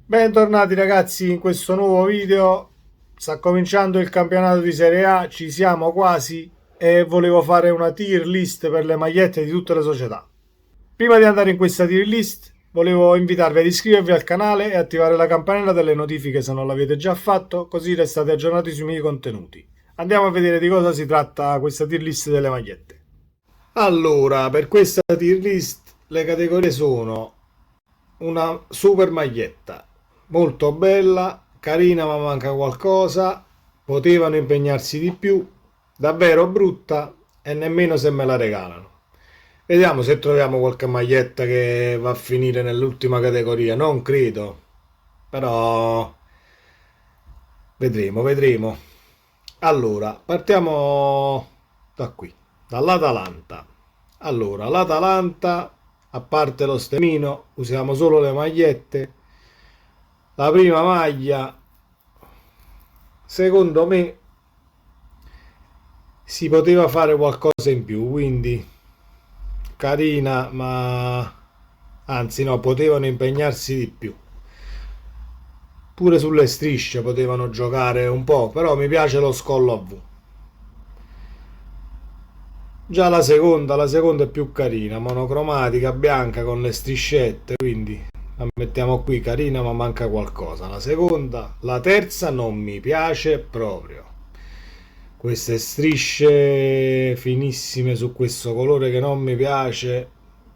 Bentornati ragazzi in questo nuovo video. Sta cominciando il campionato di Serie A, ci siamo quasi e volevo fare una tier list per le magliette di tutte le società. Prima di andare in questa tier list volevo invitarvi ad iscrivervi al canale e attivare la campanella delle notifiche se non l'avete già fatto, così restate aggiornati sui miei contenuti. Andiamo a vedere di cosa si tratta questa tier list delle magliette. Allora, per questa tier list le categorie sono una super maglietta, molto bella, carina ma manca qualcosa, potevano impegnarsi di più, davvero brutta e nemmeno se me la regalano. Vediamo se troviamo qualche maglietta che va a finire nell'ultima categoria, non credo, però vedremo. Allora, partiamo da qui, dall'Atalanta. Allora, l'Atalanta, a parte lo stemmino, usiamo solo le magliette. La prima maglia, secondo me, si poteva fare qualcosa in più, quindi carina, ma anzi no, potevano impegnarsi di più. Pure sulle strisce potevano giocare un po', però mi piace lo scollo a V. Già la seconda è più carina, monocromatica, bianca con le striscette, quindi la mettiamo qui carina ma manca qualcosa. La seconda, la terza non mi piace proprio. Queste strisce finissime su questo colore che non mi piace,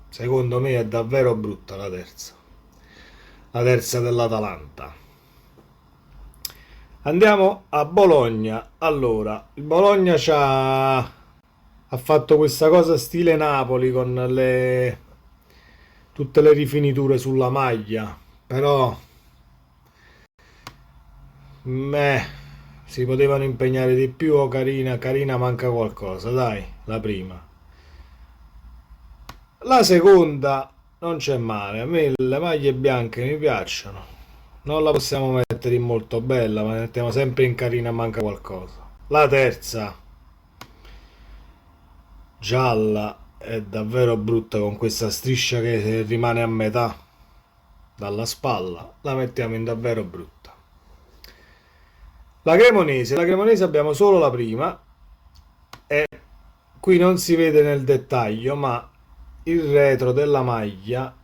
secondo me è davvero brutta la terza. La terza dell'Atalanta. Andiamo a Bologna. Allora, il Bologna ha fatto questa cosa stile Napoli con tutte le rifiniture sulla maglia, però meh, si potevano impegnare di più o carina manca qualcosa, dai, la prima. La seconda non c'è male, a me le maglie bianche mi piacciono. Non la possiamo mettere in molto bella, ma la mettiamo sempre in carina manca qualcosa. La terza, gialla, è davvero brutta con questa striscia che rimane a metà dalla spalla. La mettiamo in davvero brutta. La cremonese abbiamo solo la prima e qui non si vede nel dettaglio, ma il retro della maglia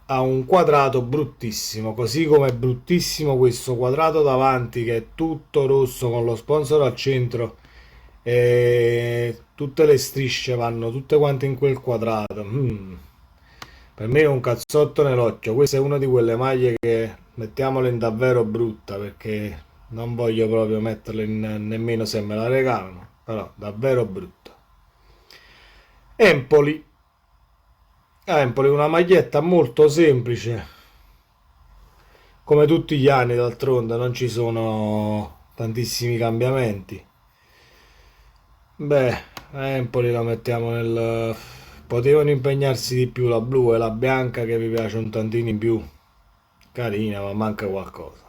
ha un quadrato bruttissimo, così come è bruttissimo questo quadrato davanti che è tutto rosso con lo sponsor al centro e tutte le strisce vanno tutte quante in quel quadrato. Per me è un cazzotto nell'occhio. Questa è una di quelle maglie che mettiamola in davvero brutta perché non voglio proprio metterla in, nemmeno se me la regalano, però davvero brutta. Empoli. Empoli, una maglietta molto semplice, come tutti gli anni d'altronde, non ci sono tantissimi cambiamenti. Beh, Empoli la mettiamo nel... Potevano impegnarsi di più la blu e la bianca che mi piace un tantino in più. Carina, ma manca qualcosa.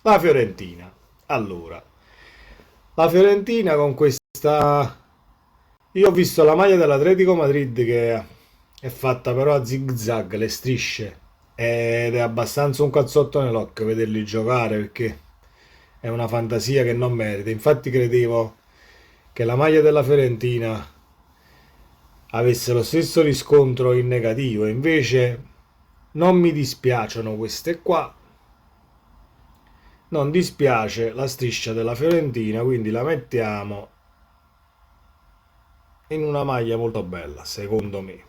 La Fiorentina. Allora, la Fiorentina con questa... Io ho visto la maglia dell'Atletico Madrid che è fatta però a zig zag, le strisce. Ed è abbastanza un cazzotto nell'occhio vederli giocare perché è una fantasia che non merita. Infatti credevo che la maglia della Fiorentina avesse lo stesso riscontro in negativo, invece non mi dispiacciono queste qua. Non dispiace la striscia della Fiorentina, quindi la mettiamo in una maglia molto bella, secondo me.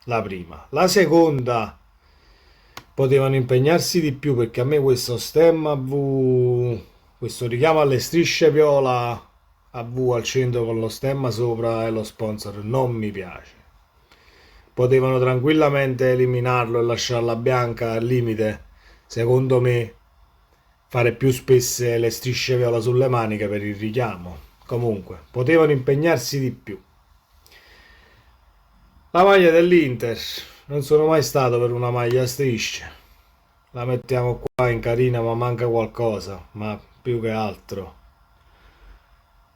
La prima. La seconda potevano impegnarsi di più perché a me questo stemma V, questo richiamo alle strisce viola a V al centro con lo stemma sopra e lo sponsor non mi piace. Potevano tranquillamente eliminarlo e lasciarla bianca al limite, secondo me, fare più spesse le strisce viola sulle maniche per il richiamo. Comunque, potevano impegnarsi di più. La maglia dell'Inter, non sono mai stato per una maglia a strisce. La mettiamo qua in carina, ma manca qualcosa, ma più che altro.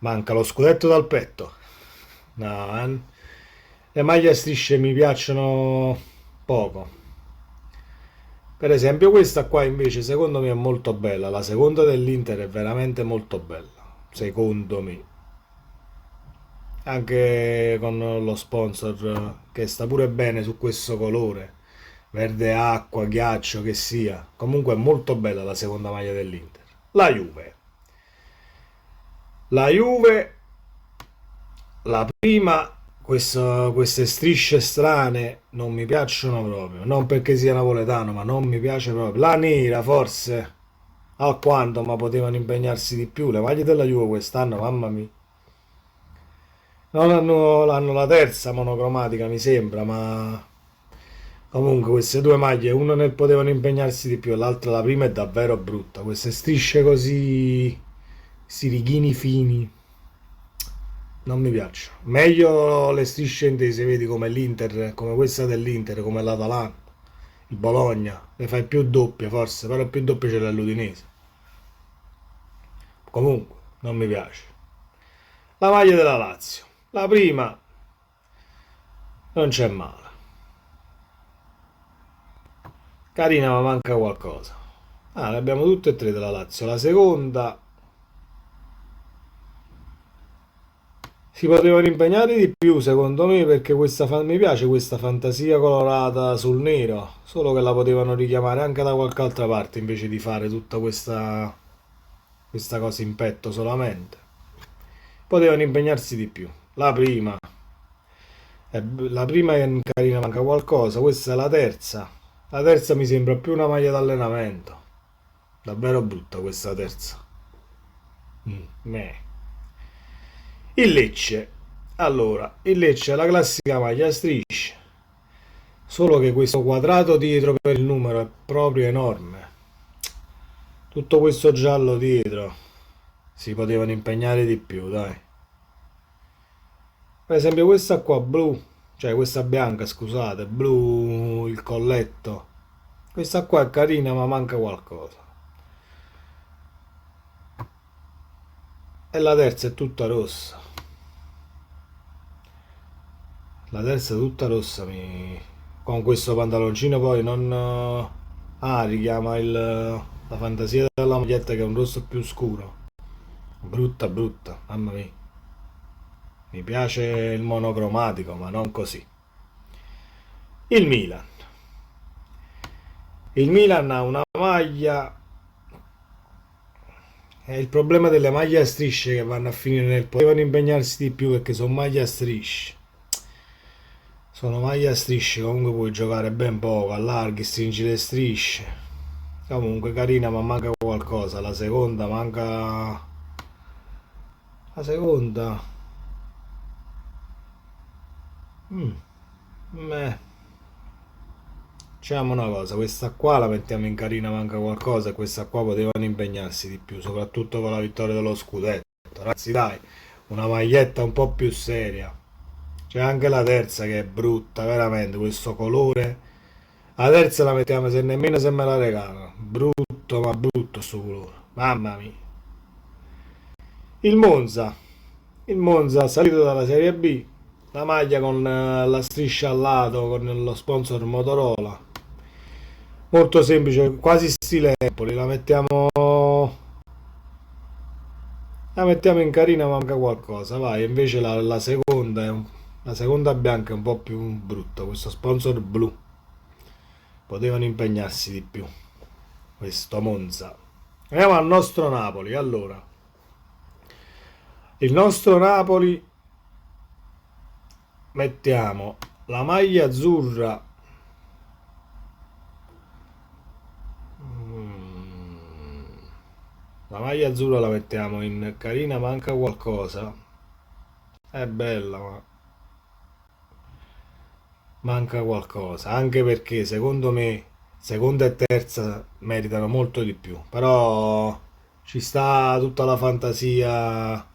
Manca lo scudetto dal petto. No, le maglie a strisce mi piacciono poco. Per esempio questa qua invece secondo me è molto bella, la seconda dell'Inter è veramente molto bella, secondo me. Anche con lo sponsor che sta pure bene su questo colore, verde acqua, ghiaccio che sia. Comunque è molto bella la seconda maglia dell'Inter. La Juve. La Juve, la prima, queste strisce strane non mi piacciono proprio. Non perché sia napoletano, ma non mi piace proprio. La nera, forse, alquanto, ma potevano impegnarsi di più. Le maglie della Juve quest'anno, mamma mia. Non hanno la terza monocromatica, mi sembra, ma comunque queste due maglie, una nel potevano impegnarsi di più e l'altra, la prima, è davvero brutta. Queste strisce così, questi righini fini, non mi piacciono. Meglio le strisce intese, vedi, come l'Inter, come questa dell'Inter, come l'Atalanta, il Bologna. Le fai più doppie forse, però più doppie ce l'è l'Udinese. Comunque, non mi piace. La maglia della Lazio. La prima non c'è male. Carina, ma manca qualcosa. Ah, le abbiamo tutte e tre della Lazio. La seconda si potevano impegnare di più, secondo me, perché mi piace questa fantasia colorata sul nero. Solo che la potevano richiamare anche da qualche altra parte invece di fare tutta questa cosa in petto solamente. Potevano impegnarsi di più. La prima è carina, manca qualcosa. Questa è la terza. La terza mi sembra più una maglia d'allenamento. Davvero brutta questa terza. Meh. Il Lecce. Allora, il Lecce è la classica maglia a strisce, solo che questo quadrato dietro per il numero è proprio enorme. Tutto questo giallo dietro si potevano impegnare di più, dai. Per esempio questa qua blu, cioè questa bianca, scusate, blu il colletto. Questa qua è carina, ma manca qualcosa. E la terza è tutta rossa. La terza è tutta rossa, con questo pantaloncino poi non... richiama la fantasia della maglietta che è un rosso più scuro. Brutta, brutta, mamma mia. Mi piace il monocromatico, ma non così. Il Milan. Il Milan ha una maglia... È il problema delle maglie a strisce che vanno a finire nel... Potevano impegnarsi di più perché sono maglie a strisce. Sono maglie a strisce, comunque puoi giocare ben poco, allarghi, stringi le strisce. Comunque carina, ma manca qualcosa. La seconda manca... La seconda... Meh. Diciamo una cosa, questa qua la mettiamo in carina, manca qualcosa, e questa qua potevano impegnarsi di più, soprattutto con la vittoria dello scudetto. Ragazzi, dai, una maglietta un po' più seria. C'è anche la terza che è brutta, veramente, questo colore. La terza la mettiamo se nemmeno se me la regalano. Brutto, ma brutto sto colore. Mamma mia. Il Monza. Il Monza ha salito dalla Serie B. La maglia con la striscia al lato, con lo sponsor Motorola. Molto semplice, quasi stile Empoli. La mettiamo in carina, manca qualcosa. Vai, invece la seconda la seconda bianca è un po' più brutta. Questo sponsor blu. Potevano impegnarsi di più. Questo Monza. Andiamo al nostro Napoli. Allora, il nostro Napoli, mettiamo la maglia azzurra. La maglia azzurra la mettiamo in carina, manca qualcosa. È bella, ma manca qualcosa. Anche perché secondo me seconda e terza meritano molto di più. Però ci sta tutta la fantasia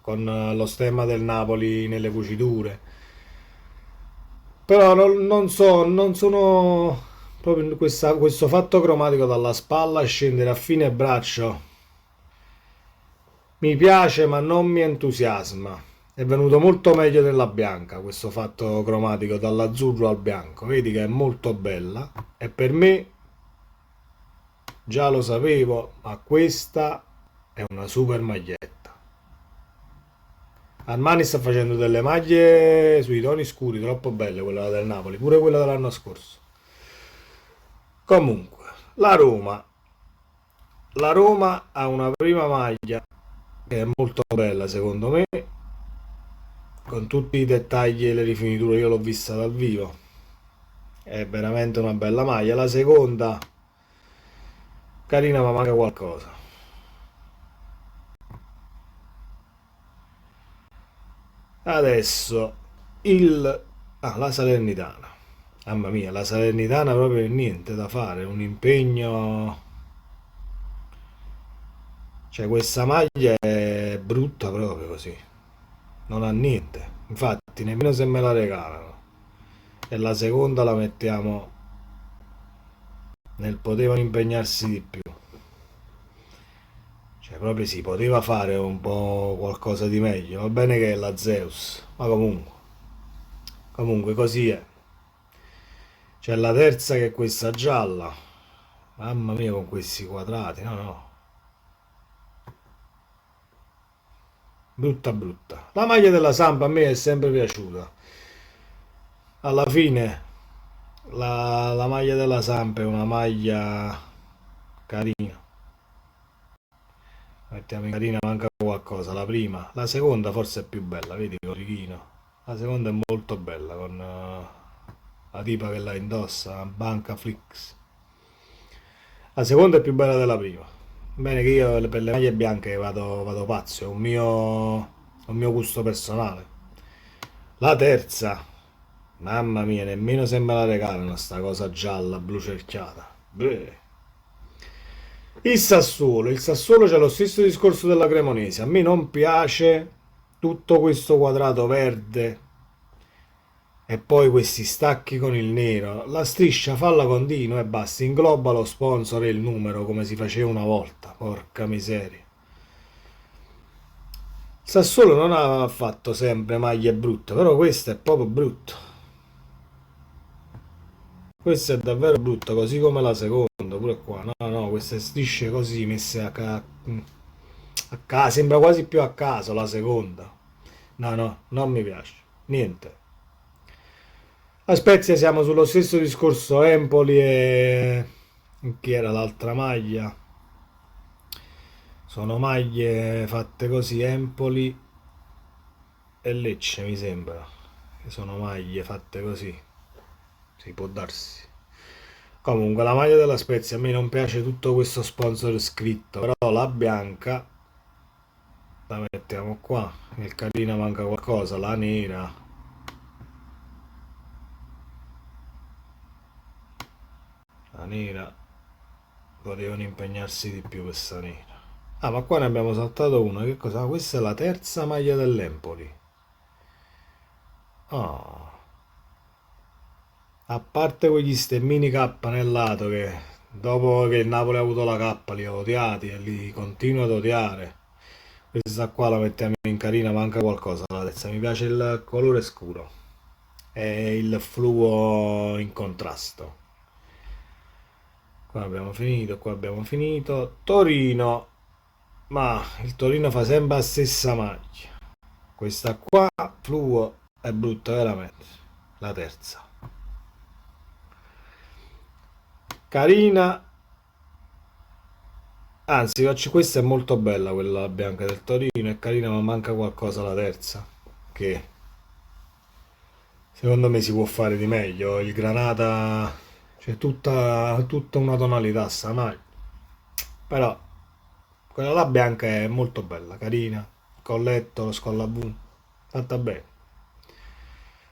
con lo stemma del Napoli nelle cuciture. Però non sono proprio questo fatto cromatico dalla spalla a scendere a fine braccio. Mi piace, ma non mi entusiasma. È venuto molto meglio della bianca questo fatto cromatico dall'azzurro al bianco. Vedi che è molto bella. E per me già lo sapevo, ma questa è una super maglietta. Armani sta facendo delle maglie sui toni scuri, troppo belle, quella del Napoli, pure quella dell'anno scorso. Comunque, la Roma ha una prima maglia che è molto bella secondo me, con tutti i dettagli e le rifiniture. Io l'ho vista dal vivo, è veramente una bella maglia. La seconda, carina ma manca qualcosa. Adesso la Salernitana. Mamma mia, la Salernitana proprio niente da fare, un impegno. Cioè, questa maglia è brutta proprio così, non ha niente. Infatti, nemmeno se me la regalano. E la seconda la mettiamo nel potevano impegnarsi di più. Cioè, proprio si poteva fare un po' qualcosa di meglio. Va bene che è la Zeus, ma comunque così è. C'è la terza che è questa gialla. Mamma mia, con questi quadrati, no, no. Brutta brutta. La maglia della Samp a me è sempre piaciuta. Alla fine la maglia della Samp è una maglia carina. Mettiamo in carina, manca qualcosa. La prima, la seconda forse è più bella, vedi corichino. La seconda è molto bella con la tipa che la indossa, Banca Flix. La seconda è più bella della prima. Bene che io per le maglie bianche vado pazzo, è un mio gusto personale. La terza, mamma mia, nemmeno se me la regalano sta cosa gialla, blu cerchiata. Beh. Il Sassuolo c'è lo stesso discorso della Cremonese. A me non piace tutto questo quadrato verde e poi questi stacchi con il nero. La striscia falla continua e basta. Ingloba lo sponsor e il numero come si faceva una volta. Porca miseria. Il Sassuolo non ha fatto sempre maglie brutte, però questa è proprio brutto. Questa è davvero brutta, così come la seconda, pure qua. No, no, queste strisce così messe a caso, sembra quasi più a caso la seconda. No, no, non mi piace. Niente. A Spezia siamo sullo stesso discorso Empoli e chi era l'altra maglia? Sono maglie fatte così, Empoli e Lecce mi sembra, che sono maglie fatte così. Si può darsi. Comunque la maglia della Spezia a me non piace tutto questo sponsor scritto, però la bianca la mettiamo qua. Nel carina manca qualcosa, la nera. La nera potevano impegnarsi di più questa nera. Ah, ma qua ne abbiamo saltato una. Che cosa? Ah, questa è la terza maglia dell'Empoli. Ah, a parte quegli stemmini K nel lato che dopo che il Napoli ha avuto la K li ho odiati e li continuo ad odiare. Questa qua la mettiamo in carina, manca qualcosa la terza. Mi piace il colore scuro e il fluo in contrasto. Qua abbiamo finito, qua abbiamo finito. Torino, ma il Torino fa sempre la stessa maglia. Questa qua, fluo, è brutta veramente. La terza. Carina, anzi, questa è molto bella, quella bianca del Torino, è carina, ma manca qualcosa la terza. Che secondo me si può fare di meglio. Il granata, c'è tutta una tonalità sta maglia. Però quella là bianca è molto bella, carina. Colletto, lo scollavù, fatta bene.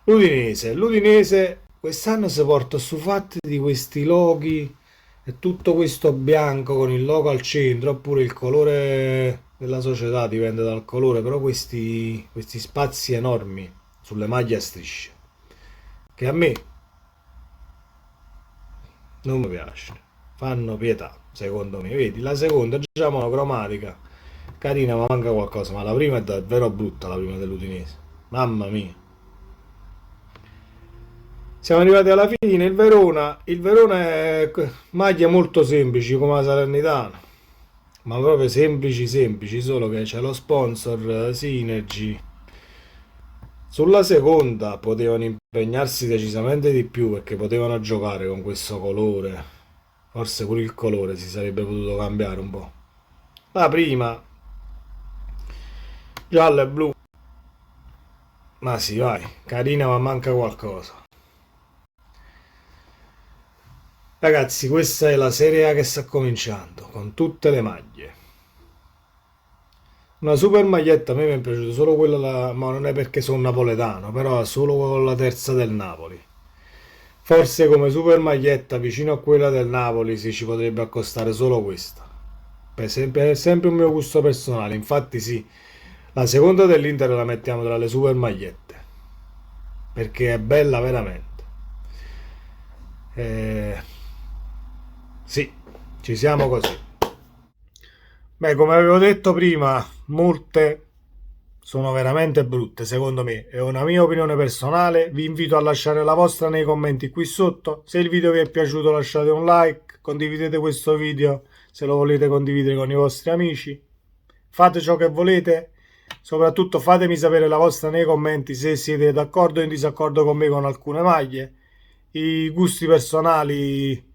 L'Udinese quest'anno si porta su fatti di questi loghi e tutto questo bianco con il logo al centro, oppure il colore della società dipende dal colore, però questi spazi enormi sulle maglie a strisce, che a me non mi piace, fanno pietà, secondo me. Vedi, la seconda è già monocromatica, carina ma manca qualcosa, ma la prima è davvero brutta, la prima dell'Udinese. Mamma mia. Siamo arrivati alla fine, il Verona è maglie molto semplici come la Salernitana, ma proprio semplici semplici, solo che c'è lo sponsor Synergy. Sulla seconda potevano impegnarsi decisamente di più perché potevano giocare con questo colore. Forse pure il colore si sarebbe potuto cambiare un po'. La prima, giallo e blu, ma sì, vai, carina ma manca qualcosa. Ragazzi, questa è la Serie A che sta cominciando, con tutte le maglie. Una super maglietta, a me mi è piaciuta solo quella, ma non è perché sono napoletano, però solo con la terza del Napoli. Forse come super maglietta vicino a quella del Napoli si ci potrebbe accostare solo questa. È sempre un mio gusto personale, infatti sì, la seconda dell'Inter la mettiamo tra le super magliette, perché è bella veramente. Eh, sì, ci siamo così. Beh, come avevo detto prima, molte sono veramente brutte, secondo me. È una mia opinione personale. Vi invito a lasciare la vostra nei commenti qui sotto. Se il video vi è piaciuto lasciate un like, condividete questo video se lo volete condividere con i vostri amici. Fate ciò che volete. Soprattutto fatemi sapere la vostra nei commenti se siete d'accordo o in disaccordo con me con alcune maglie. I gusti personali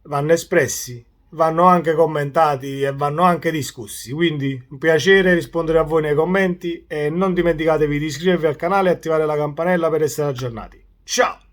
vanno espressi, vanno anche commentati e vanno anche discussi. Quindi un piacere rispondere a voi nei commenti e non dimenticatevi di iscrivervi al canale e attivare la campanella per essere aggiornati. Ciao!